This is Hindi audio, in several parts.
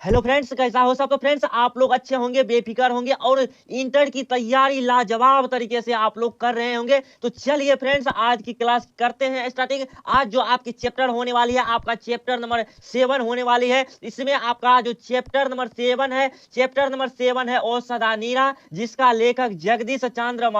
हेलो फ्रेंड्स, कैसा हो सब। तो फ्रेंड्स आप लोग अच्छे होंगे, बेफिक्र होंगे और इंटर की तैयारी लाजवाब तरीके से आप लोग कर रहे होंगे। तो चलिए फ्रेंड्स, आज की क्लास करते हैं स्टार्टिंग। आज जो आपकी चैप्टर होने वाली है, आपका चैप्टर नंबर 7 होने वाली है। इसमें आपका जो चैप्टर नंबर 7 है औषधा नीरा, जिसका लेखक जगदीश चंद्र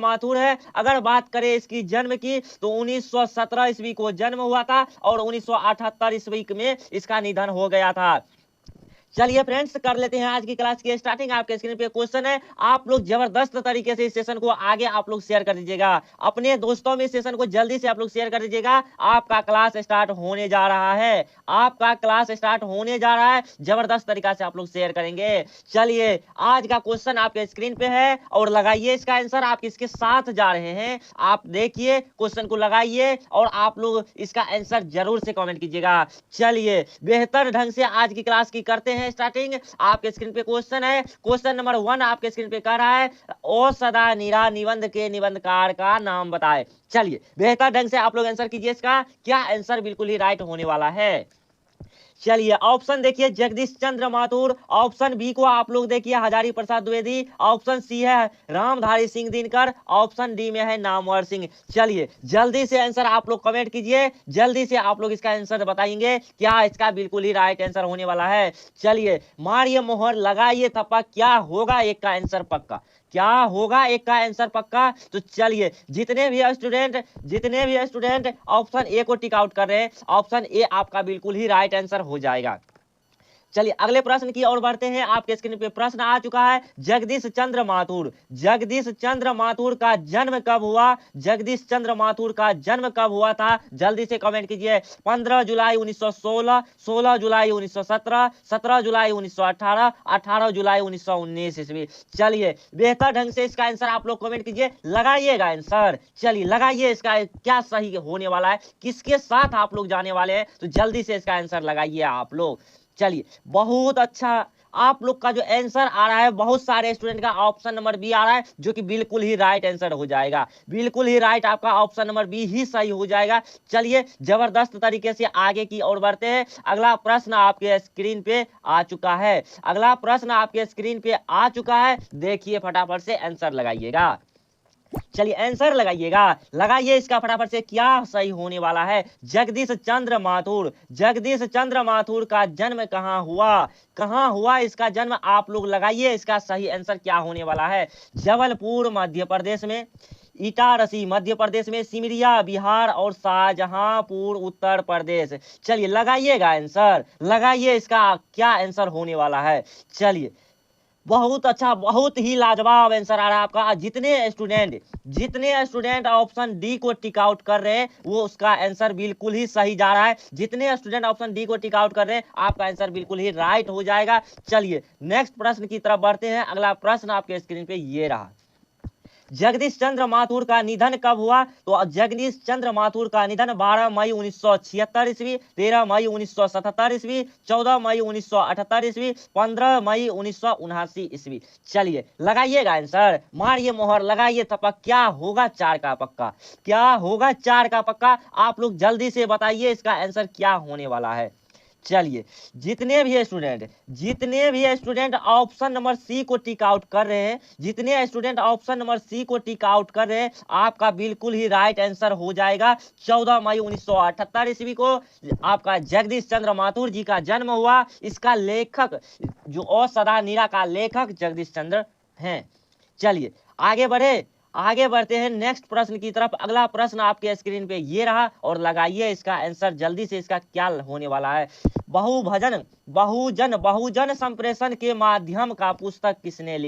माथुर है। अगर बात करें इसकी जन्म की, तो 1917 ईस्वी को जन्म हुआ था और 1978 ईस्वी में इसका निधन हो गया था। चलिए फ्रेंड्स, कर लेते हैं आज की क्लास की स्टार्टिंग। आपके स्क्रीन पे क्वेश्चन है, आप लोग जबरदस्त तरीके से इस सेशन को आगे आप लोग शेयर कर दीजिएगा अपने दोस्तों में। इस सेशन को जल्दी से आप लोग शेयर कर दीजिएगा। आपका क्लास स्टार्ट होने जा रहा है, जबरदस्त तरीका से आप लोग शेयर करेंगे। चलिए, आज का क्वेश्चन आपके स्क्रीन पे है और लगाइए इसका आंसर। आप किसके साथ जा रहे हैं, आप देखिए, क्वेश्चन को लगाइए और आप लोग इसका आंसर जरूर से कमेंट कीजिएगा। चलिए, बेहतर ढंग से आज की क्लास की करते हैं स्टार्टिंग। आपके स्क्रीन पे क्वेश्चन है, क्वेश्चन नंबर 1 आपके स्क्रीन पे कह रहा है, औषधा नीरा निबंध के निबंधकार का नाम बताए। चलिए, बेहतर ढंग से आप लोग आंसर कीजिए। इसका क्या आंसर बिल्कुल ही राइट होने वाला है। चलिए, ऑप्शन देखिए, जगदीश चंद्र माथुर। ऑप्शन बी को आप लोग देखिए, हजारी प्रसाद द्विवेदी। ऑप्शन सी है रामधारी सिंह दिनकर। ऑप्शन डी में है नामवर सिंह। चलिए, जल्दी से आंसर आप लोग कमेंट कीजिए, जल्दी से आप लोग इसका आंसर बताएंगे क्या इसका बिल्कुल ही राइट आंसर होने वाला है। चलिए, मारिए मोहर, लगाइए थप्पा, क्या होगा एक का आंसर पक्का, क्या होगा एक का आंसर पक्का। तो चलिए, जितने भी स्टूडेंट ऑप्शन ए को टिक आउट कर रहे हैं, ऑप्शन ए आपका बिल्कुल ही राइट आंसर हो जाएगा। चलिए, अगले प्रश्न की ओर बढ़ते हैं। आपके स्क्रीन पे प्रश्न आ चुका है, जगदीश चंद्र माथुर का जन्म कब हुआ। जगदीश चंद्र माथुर का जन्म कब हुआ था, जल्दी से कमेंट कीजिए। 15 जुलाई 1916, 16 जुलाई 1917, 17 जुलाई 1918, 18 जुलाई 1919 ईस्वी। चलिए, बेहतर ढंग से इसका आंसर आप लोग कमेंट कीजिए, लगाइएगा आंसर। चलिए, लगाइए इसका क्या सही होने वाला है, किसके साथ आप लोग जाने वाले हैं। तो जल्दी से इसका आंसर लगाइए आप लोग। चलिए, बहुत अच्छा आप लोग का जो आंसर आ रहा है, बहुत सारे स्टूडेंट का ऑप्शन नंबर बी आ रहा है, जो कि बिल्कुल ही राइट आंसर हो जाएगा। बिल्कुल ही राइट, आपका ऑप्शन नंबर बी ही सही हो जाएगा। चलिए, जबरदस्त तरीके से आगे की ओर बढ़ते हैं। अगला प्रश्न आपके स्क्रीन पे आ चुका है, देखिए, फटाफट से आंसर लगाइएगा। चलिए, आंसर लगाइएगा, लगाइए इसका फटाफट से, क्या सही होने वाला है। जगदीश चंद्र माथुर का जन्म कहाँ हुआ इसका जन्म, आप लोग लगाइए इसका सही आंसर क्या होने वाला है। जबलपुर मध्य प्रदेश में, इटारसी मध्य प्रदेश में, सिमरिया बिहार और शाहजहांपुर उत्तर प्रदेश। चलिए, लगाइएगा आंसर, लगाइए इसका क्या आंसर होने वाला है। चलिए, बहुत अच्छा, बहुत ही लाजवाब आंसर आ रहा है आपका। जितने स्टूडेंट ऑप्शन डी को टिक आउट कर रहे हैं, वो उसका आंसर बिल्कुल ही सही जा रहा है। जितने स्टूडेंट ऑप्शन डी को टिक आउट कर रहे हैं, आपका आंसर बिल्कुल ही राइट हो जाएगा। चलिए, नेक्स्ट प्रश्न की तरफ बढ़ते हैं। अगला प्रश्न आपके स्क्रीन पे ये रहा, जगदीश चंद्र माथुर का निधन कब हुआ। तो जगदीश चंद्र माथुर का निधन 12 मई 1976 ईस्वी, 13 मई 1977 ईस्वी, 14 मई 1978 ईस्वी, 15 मई 1979 ईस्वी। चलिए, लगाइएगा आंसर, मारिए मोहर, लगाइए थप्पा, क्या होगा 4 का पक्का, आप लोग जल्दी से बताइए इसका आंसर क्या होने वाला है। चलिए, जितने भी स्टूडेंट ऑप्शन नंबर सी को टिक आउट कर रहे हैं, आपका बिल्कुल ही राइट आंसर हो जाएगा। 14 मई 1978 ईस्वी को आपका जगदीश चंद्र माथुर जी का जन्म हुआ। इसका लेखक, जो औषधा नीरा का लेखक जगदीश चंद्र हैं। चलिए, आगे बढ़ते हैं नेक्स्ट प्रश्न की तरफ। अगला प्रश्न आपके स्क्रीन पे ये रहा और लगाइए इसका आंसर जल्दी से, इसका क्या होने वाला है। बहुजन संप्रेषण के माध्यम का पुस्तक किसने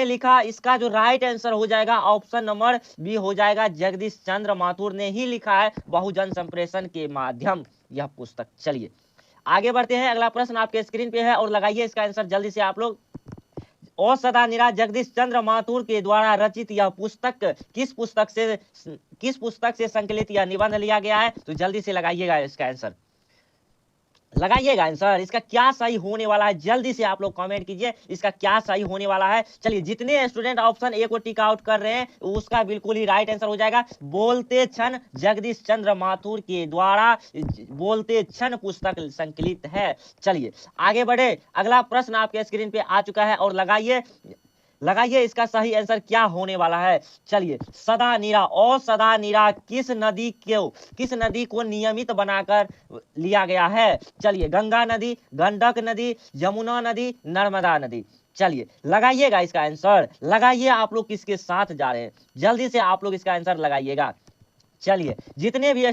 लिखा। इसका जो राइट आंसर हो जाएगा, ऑप्शन नंबर बी हो जाएगा, जगदीश चंद्र माथुर ने ही लिखा है बहुजन संप्रेषण के माध्यम यह पुस्तक। चलिए, आगे बढ़ते हैं। अगला प्रश्न आपके स्क्रीन पे है और लगाइए इसका आंसर जल्दी से आप लोग। औषधा नीरा जगदीश चंद्र माथुर के द्वारा रचित यह पुस्तक किस पुस्तक से संकलित यह निबंध लिया गया है। तो जल्दी से लगाइएगा इसका आंसर। लगाइएगा आंसर, इसका क्या सही होने वाला है, जल्दी से आप लोग कमेंट कीजिए इसका क्या सही होने वाला है। चलिए जितने स्टूडेंट ऑप्शन ए को टिक आउट कर रहे हैं उसका बिल्कुल ही राइट आंसर हो जाएगा बोलते क्षण जगदीश चंद्र माथुर के द्वारा बोलते क्षण पुस्तक संकलित है। चलिए आगे बढ़े, अगला प्रश्न आपके स्क्रीन पे आ चुका है और लगाइए इसका सही आंसर क्या होने वाला है। चलिए सदा नीरा और सदा नीरा किस नदी को नियमित बनाकर लिया गया है। चलिए गंगा नदी, गंडक नदी, यमुना नदी, नर्मदा नदी। चलिए लगाइएगा इसका आंसर, लगाइए आप लोग किसके साथ जा रहे हैं, जल्दी से आप लोग इसका आंसर लगाइएगा। चलिए जितने भी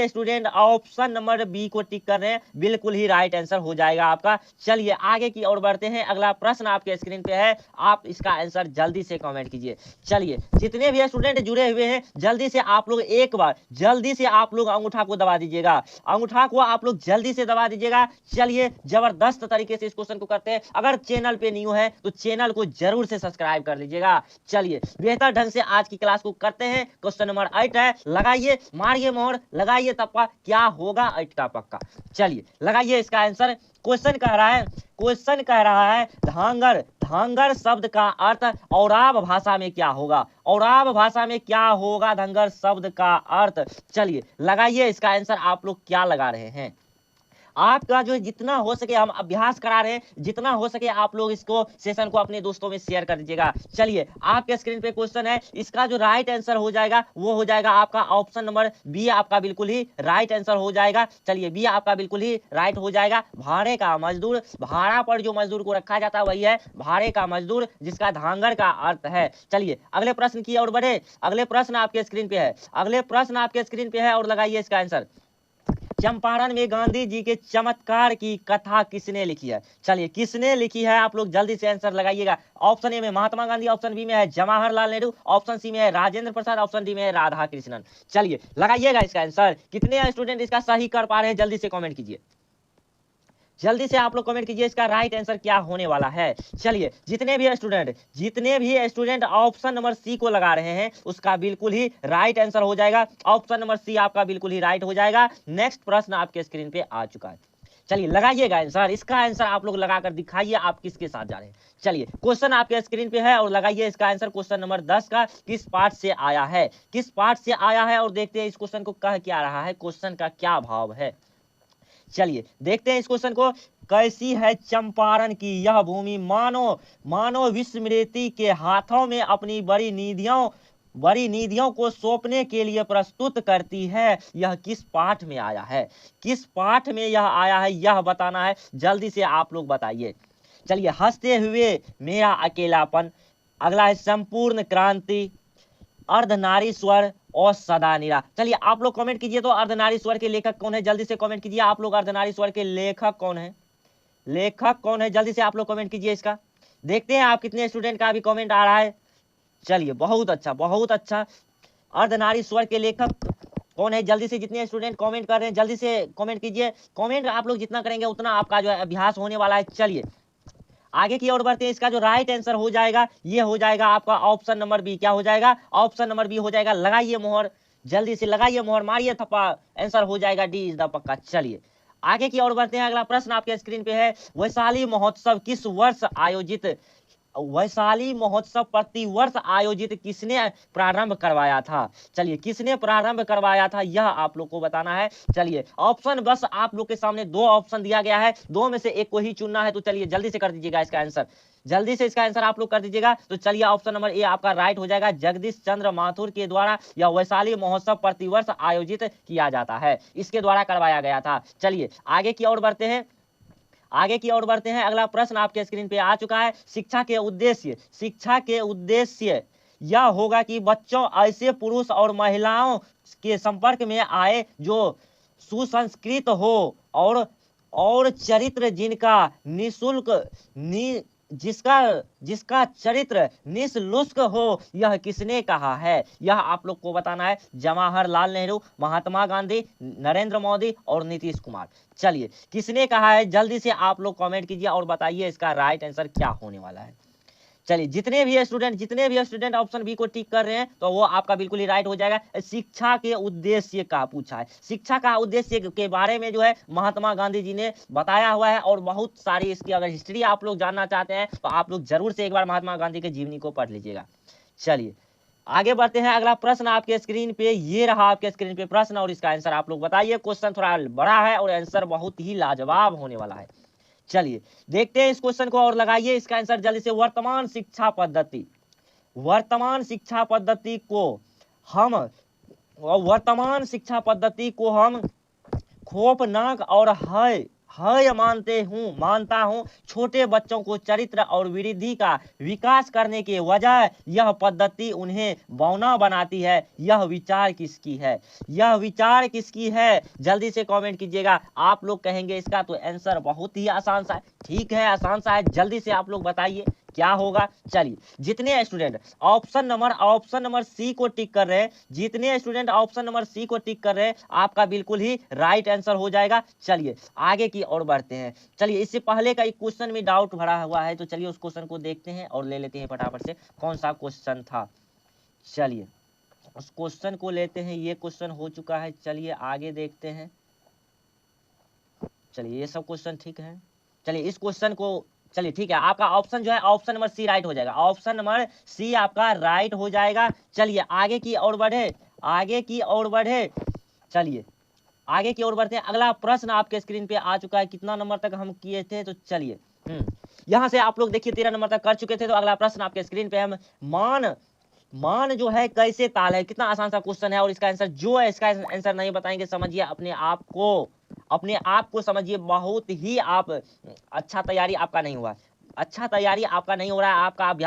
स्टूडेंट ऑप्शन नंबर बी को टिक कर रहे हैं बिल्कुल ही राइट आंसर हो जाएगा आपका। चलिए आगे की ओर बढ़ते हैं, अगला प्रश्न आपके स्क्रीन पे है, आप इसका आंसर जल्दी से कमेंट कीजिए। चलिए जितने भी स्टूडेंट जुड़े हुए हैं जल्दी से आप लोग एक बार जल्दी से आप लोग अंगूठा को दबा दीजिएगा, अंगूठा को आप लोग जल्दी से दबा दीजिएगा। चलिए जबरदस्त तरीके से इस क्वेश्चन को करते हैं, अगर चैनल पे न्यू है तो चैनल को जरूर से सब्सक्राइब कर लीजिएगा। चलिए बेहतर ढंग से आज की क्लास को करते हैं। क्वेश्चन नंबर 8 है, लगाइए, मारिए मोहर, लगाइए तप्पा, क्या होगा 8 का पक्का। चलिए लगाइए इसका आंसर। क्वेश्चन कह रहा है धांगर शब्द का अर्थ औराव भाषा में क्या होगा, औराव भाषा में क्या होगा धांगर शब्द का अर्थ। चलिए लगाइए इसका आंसर, आप लोग क्या लगा रहे हैं। आपका जो जितना हो सके हम अभ्यास करा रहे हैं, जितना हो सके आप लोग इसको सेशन को अपने दोस्तों में शेयर कर दीजिएगा। चलिए आपके स्क्रीन पे क्वेश्चन है, इसका जो राइट आंसर हो जाएगा वो हो जाएगा आपका ऑप्शन नंबर बी, आपका बिल्कुल ही राइट आंसर हो जाएगा। चलिए बी आपका बिल्कुल ही राइट हो जाएगा। भाड़े का मजदूर, भाड़ा पर जो मजदूर को रखा जाता है वही है भाड़े का मजदूर, जिसका धांगर का अर्थ है। चलिए अगले प्रश्न की ओर बढ़े, अगले प्रश्न आपके स्क्रीन पे है और लगाइए इसका आंसर। चंपारण में गांधी जी के चमत्कार की कथा किसने लिखी है। चलिए किसने लिखी है, आप लोग जल्दी से आंसर लगाइएगा। ऑप्शन ए में महात्मा गांधी, ऑप्शन बी में है जवाहरलाल नेहरू, ऑप्शन सी में है राजेंद्र प्रसाद, ऑप्शन डी में है राधा कृष्णन। चलिए लगाइएगा इसका आंसर। कितने स्टूडेंट इसका सही कर पा रहे हैं जल्दी से कमेंट कीजिए, जल्दी से आप लोग कमेंट कीजिए इसका राइट आंसर क्या होने वाला है। चलिए जितने भी स्टूडेंट ऑप्शन नंबर सी को लगा रहे हैं उसका बिल्कुल ही राइट आंसर हो जाएगा। ऑप्शन नंबर सी आपका बिल्कुल ही राइट हो जाएगा। नेक्स्ट प्रश्न आपके स्क्रीन पे आ चुका है। चलिए लगाइएगा आंसर, इसका आंसर आप लोग लगाकर दिखाइए आप किसके साथ जा रहे हैं। चलिए क्वेश्चन आपके स्क्रीन पे है और लगाइए इसका आंसर। क्वेश्चन नंबर 10 का किस पाठ से आया है, और देखते हैं इस क्वेश्चन को कह क्या रहा है, क्वेश्चन का क्या भाव है। चलिए देखते हैं इस क्वेश्चन को। कैसी है चंपारण की यह भूमि, मानो विस्मृति के हाथों में अपनी बड़ी निधियों को सौंपने के लिए प्रस्तुत करती है। यह किस पाठ में आया है, यह बताना है, जल्दी से आप लोग बताइए। चलिए हंसते हुए मेरा अकेलापन, अगला है संपूर्ण क्रांति, अर्धनारीश्वर और सदा नीरा। चलिए आप लोग कमेंट कीजिए तो अर्धनारीश्वर के लेखक कौन है, जल्दी से कमेंट कीजिए आप लोग। अर्धनारीश्वर के लेखक कौन है, जल्दी से आप लोग कमेंट कीजिए इसका। देखते हैं आप कितने स्टूडेंट का अभी कमेंट आ रहा है। चलिए बहुत अच्छा। अर्धनारीश्वर के लेखक कौन है, जल्दी से जितने स्टूडेंट कमेंट कर रहे हैं जल्दी से कमेंट कीजिए। कमेंट आप लोग जितना करेंगे उतना आपका जो है अभ्यास होने वाला है। चलिए आगे की ओर बढ़ते हैं। इसका जो राइट आंसर हो जाएगा ये हो जाएगा आपका ऑप्शन नंबर बी। क्या हो जाएगा, ऑप्शन नंबर बी हो जाएगा। लगाइए मोहर, जल्दी से लगाइए मोहर, मारिए थप्पा, आंसर हो जाएगा डी इज द पक्का। चलिए आगे की ओर बढ़ते हैं, अगला प्रश्न आपके स्क्रीन पे है। वैशाली महोत्सव प्रतिवर्ष आयोजित किसने प्रारंभ करवाया था। चलिए किसने प्रारंभ करवाया था यह आप लोग को बताना है। चलिए ऑप्शन बस आप लोग के सामने 2 ऑप्शन दिया गया है, 2 में से एक को ही चुनना है। तो चलिए जल्दी से कर दीजिएगा इसका आंसर, जल्दी से इसका आंसर आप लोग कर दीजिएगा। तो चलिए ऑप्शन नंबर ए आपका राइट हो जाएगा। जगदीश चंद्र माथुर के द्वारा यह वैशाली महोत्सव प्रतिवर्ष आयोजित किया जाता है, इसके द्वारा करवाया गया था। चलिए आगे की ओर बढ़ते हैं, अगला प्रश्न आपके स्क्रीन पे आ चुका है। शिक्षा के उद्देश्य यह होगा कि बच्चों ऐसे पुरुष और महिलाओं के संपर्क में आए जो सुसंस्कृत हो और चरित्र जिसका चरित्र निःशुल्क हो। यह किसने कहा है, यह आप लोग को बताना है। जवाहरलाल नेहरू, महात्मा गांधी, नरेंद्र मोदी और नीतीश कुमार। चलिए किसने कहा है, जल्दी से आप लोग कमेंट कीजिए और बताइए इसका राइट आंसर क्या होने वाला है। चलिए जितने भी स्टूडेंट ऑप्शन बी को टिक कर रहे हैं तो वो आपका बिल्कुल ही राइट हो जाएगा। शिक्षा के उद्देश्य का पूछा है, शिक्षा का उद्देश्य के बारे में जो है महात्मा गांधी जी ने बताया हुआ है, और बहुत सारी इसकी अगर हिस्ट्री आप लोग जानना चाहते हैं तो आप लोग जरूर से एक बार महात्मा गांधी के जीवनी को पढ़ लीजिएगा। चलिए आगे बढ़ते हैं। अगला प्रश्न आपके स्क्रीन पे ये रहा, आपके स्क्रीन पे प्रश्न और इसका आंसर आप लोग बताइए। क्वेश्चन थोड़ा बड़ा है और आंसर बहुत ही लाजवाब होने वाला है। चलिए देखते हैं इस क्वेश्चन को और लगाइए इसका आंसर जल्दी से। वर्तमान शिक्षा पद्धति को हम खौफनाक और है मानता हूं। छोटे बच्चों को चरित्र और वृद्धि का विकास करने के वजह यह पद्धति उन्हें बौना बनाती है। यह विचार किसकी है जल्दी से कमेंट कीजिएगा। आप लोग कहेंगे इसका तो आंसर बहुत ही आसान सा है। ठीक है, आसान सा है, जल्दी से आप लोग बताइए क्या होगा। चलिए जितने स्टूडेंट ऑप्शन नंबर सी को टिक कर रहे हैं, जितने स्टूडेंट ऑप्शन नंबर सी को टिक कर रहे हैं आपका बिल्कुल ही राइट आंसर हो जाएगा। चलिए आगे की ओर बढ़ते हैं। चलिए इससे पहले का एक क्वेश्चन में डाउट भरा हुआ है तो चलिए उस क्वेश्चन को देखते हैं और ले लेते हैं फटाफट से कौन सा क्वेश्चन था। चलिए उस क्वेश्चन को लेते हैं, ये क्वेश्चन हो चुका है। चलिए आगे देखते हैं। चलिए ये सब क्वेश्चन ठीक है। चलिए इस क्वेश्चन को, चलिए ठीक है, आपका ऑप्शन जो है ऑप्शन नंबर सी राइट हो जाएगा। ऑप्शन नंबर सी आपका राइट हो जाएगा। चलिए आगे की ओर बढ़े। चलिए आगे की ओर बढ़ते हैं। अगला प्रश्न आपके स्क्रीन पे आ चुका है। कितना नंबर तक हम किए थे तो चलिए यहां से आप लोग देखिए 13 नंबर तक कर चुके थे। तो अगला प्रश्न आपके स्क्रीन पे हम मान जो है कैसे ताल है। कितना आसान सा क्वेश्चन है और इसका आंसर जो है, इसका आंसर नहीं बताएंगे समझिए अपने आप को समझिए बहुत ही आप अच्छा तैयारी आपका नहीं हुआ है।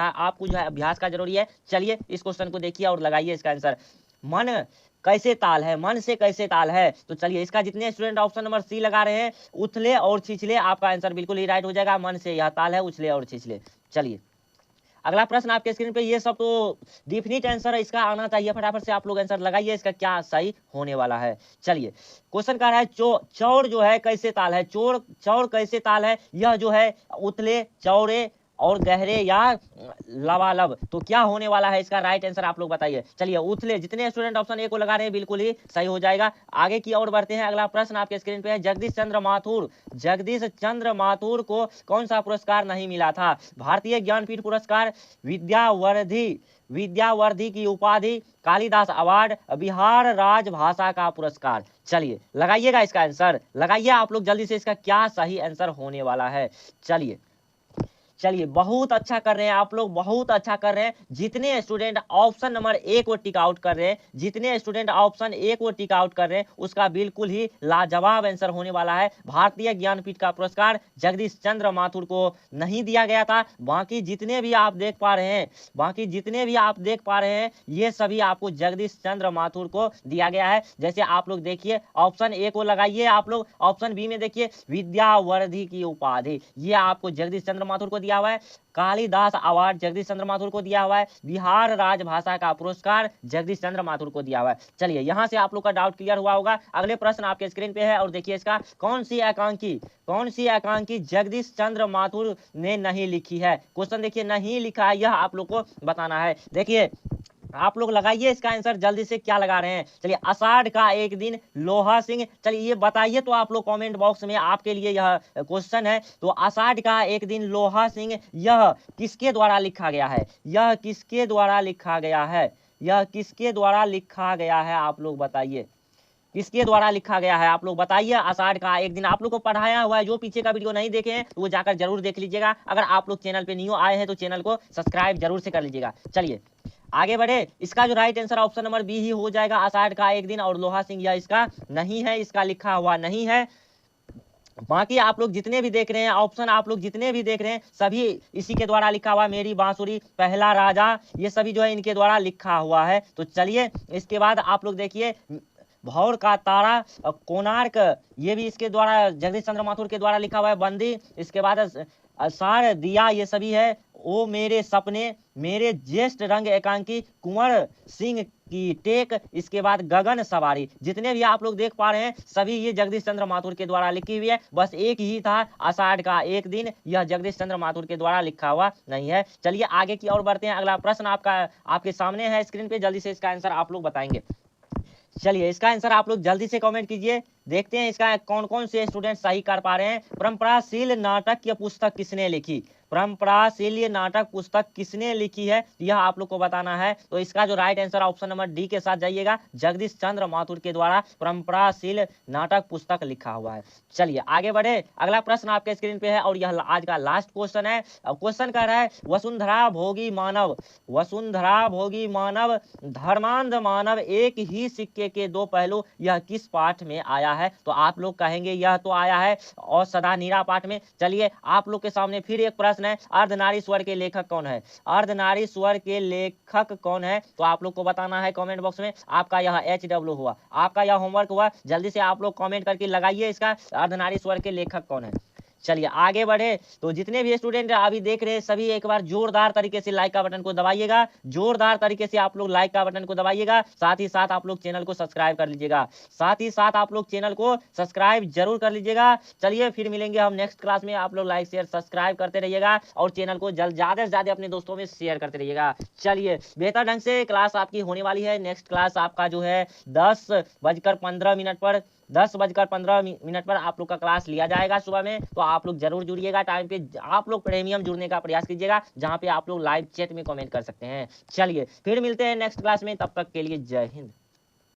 आपको जो है अभ्यास का जरूरी है। चलिए इस क्वेश्चन को देखिए और लगाइए इसका आंसर। मन से कैसे ताल है। तो चलिए इसका जितने स्टूडेंट ऑप्शन नंबर सी लगा रहे हैं उथले और छिछले, आपका आंसर बिल्कुल ही राइट हो जाएगा। मन से यह ताल है, उछले और छिछले। चलिए अगला प्रश्न आपके स्क्रीन पे, ये सब तो डिफिनिट आंसर है, इसका आना चाहिए। फटाफट से आप लोग आंसर लगाइए इसका क्या सही होने वाला है। चलिए क्वेश्चन कह रहा है चौड़ जो है कैसे ताल है। चौड़ कैसे ताल है। यह जो है उतले, चौड़े और गहरे या लबालब। तो क्या होने वाला है इसका राइट आंसर आप लोग बताइए। चलिए उथले, जितने स्टूडेंट ऑप्शन ए को लगा रहे हैं बिल्कुल ही सही हो जाएगा। आगे की ओर बढ़ते हैं। अगला प्रश्न आपके स्क्रीन पे है। जगदीश चंद्र माथुर को कौन सा पुरस्कार नहीं मिला था। भारतीय ज्ञानपीठ पुरस्कार, विद्यावर्धि की उपाधि, कालिदास अवार्ड, बिहार राजभाषा का पुरस्कार। चलिए लगाइएगा इसका आंसर, लगाइए आप लोग जल्दी से इसका क्या सही आंसर होने वाला है। चलिए बहुत अच्छा कर रहे हैं आप लोग, बहुत अच्छा कर रहे हैं। जितने स्टूडेंट ऑप्शन नंबर ए को टिक आउट कर रहे हैं उसका बिल्कुल ही लाजवाब आंसर होने वाला है। भारतीय ज्ञानपीठ का पुरस्कार जगदीश चंद्र माथुर को नहीं दिया गया था। बाकी जितने भी आप देख पा रहे हैं ये सभी आपको जगदीश चंद्र माथुर को दिया गया है। जैसे आप लोग देखिए ऑप्शन ए को लगाइए, आप लोग ऑप्शन बी में देखिए विद्यावर्धि की उपाधि, ये आपको जगदीश चंद्र माथुर को दिया हुआ है। कालिदास अवार्ड जगदीश चंद्र माथुर को दिया हुआ है। बिहार राजभाषा का पुरस्कार जगदीश चंद्र माथुर को दिया हुआ है। चलिए यहां से आप लोग का डाउट क्लियर हुआ होगा। अगले प्रश्न आपके स्क्रीन पे है और देखिए इसका, कौन सी एकांकी जगदीश चंद्र माथुर ने नहीं लिखी है। क्वेश्चन देखिए नहीं लिखा है, यह आप लोग को बताना है। देखिए आप लोग लगाइए इसका आंसर जल्दी से, क्या लगा रहे हैं। चलिए आषाढ़ का एक दिन लोहा सिंह, चलिए ये बताइए तो आप लोग कमेंट बॉक्स में, आपके लिए यह क्वेश्चन है। तो आषाढ़ का एक दिन लोहा सिंह यह किसके द्वारा लिखा गया है। आप लोग बताइए किसके द्वारा लिखा गया है। आप लोग बताइए। आषाढ़ का एक दिन आप लोग को पढ़ाया हुआ है, जो पीछे का वीडियो नहीं देखे हैं तो वो जाकर जरूर देख लीजिएगा। अगर आप लोग चैनल पे न्यू आए हैं तो चैनल को सब्सक्राइब जरूर से कर लीजिएगा। चलिए आगे बढ़े। इसका जो right answer option number B ही हो जाएगा। आषाढ़ का एक दिन और लोहा सिंह, यह इसका नहीं है, इसका लिखा हुआ नहीं है। बाकी आप लोग जितने भी देख रहे हैं ऑप्शन, आप लोग जितने भी देख रहे हैं सभी इसी के द्वारा लिखा हुआ। मेरी बांसुरी, पहला राजा, ये सभी जो है इनके द्वारा लिखा हुआ है। तो चलिए इसके बाद आप लोग देखिए भौर का तारा, कोणार्क, ये भी इसके द्वारा जगदीश चंद्र माथुर के द्वारा लिखा हुआ है। बंदी, इसके बाद सार दिया, ये सभी है ओ मेरे सपने, मेरे ज्येष्ठ रंग एकांकी, कुंवर सिंह की टेक, इसके बाद गगन सवारी। जितने भी आप लोग देख पा रहे हैं सभी ये जगदीश चंद्र माथुर के द्वारा लिखी हुई है। बस एक ही था आषाढ़ का एक दिन, यह जगदीश चंद्र माथुर के द्वारा लिखा हुआ नहीं है। चलिए आगे की ओर बढ़ते हैं। अगला प्रश्न आपके सामने है स्क्रीन पे, जल्दी से इसका आंसर आप लोग बताएंगे। चलिए इसका आंसर आप लोग जल्दी से कमेंट कीजिए, देखते हैं इसका कौन कौन से स्टूडेंट सही कर पा रहे हैं। परंपराशील नाटक या पुस्तक किसने लिखी? परंपराशील नाटक पुस्तक किसने लिखी है, यह आप लोग को बताना है। तो इसका जो right answer option number D के साथ जाइएगा, जगदीश चंद्र माथुर के द्वारा परंपराशील नाटक पुस्तक लिखा हुआ है। चलिए आगे बढ़े। अगला प्रश्न आपके स्क्रीन पे है और यह आज का लास्ट क्वेश्चन है। क्वेश्चन कह रहा है वसुंधरा भोगी मानव, वसुंधरा भोगी मानव, धर्मांध मानव, एक ही सिक्के के दो पहलू, यह किस पाठ में आया है? तो आप लोग कहेंगे यह तो आया है और सदा नीरा पाठ में। चलिए आप लोग के सामने फिर एक प्रश्न है, अर्धनारीश्वर के लेखक कौन है? अर्धनारीश्वर के लेखक कौन है? तो आप लोग को बताना है कमेंट बॉक्स में। आपका यह HW हुआ, आपका यह होमवर्क हुआ। जल्दी से आप लोग कमेंट करके लगाइए इसका अर्धनारीश्वर के लेखक कौन है। चलिए आगे बढ़े। तो जितने भी स्टूडेंट अभी देख रहे हैं सभी एक बार जोरदार तरीके से लाइक का बटन को दबाइएगा, जोरदार तरीके से आप लोग लाइक का बटन को दबाइएगा। साथ ही साथ आप लोग चैनल को सब्सक्राइब कर लीजिएगा, साथ ही साथ आप लोग चैनल को सब्सक्राइब जरूर कर लीजिएगा। चलिए फिर मिलेंगे हम नेक्स्ट क्लास में। आप लोग लाइक शेयर सब्सक्राइब करते रहिएगा और चैनल को ज्यादा से ज्यादा अपने दोस्तों में शेयर करते रहिएगा। चलिए बेहतर ढंग से क्लास आपकी होने वाली है। नेक्स्ट क्लास आपका जो है 10:15 पर 10:15 पर आप लोग का क्लास लिया जाएगा सुबह में। तो आप लोग जरूर जुड़िएगा टाइम पे। आप लोग प्रीमियम जुड़ने का प्रयास कीजिएगा, जहां पे आप लोग लाइव चैट में कमेंट कर सकते हैं। चलिए फिर मिलते हैं नेक्स्ट क्लास में, तब तक के लिए जय हिंद।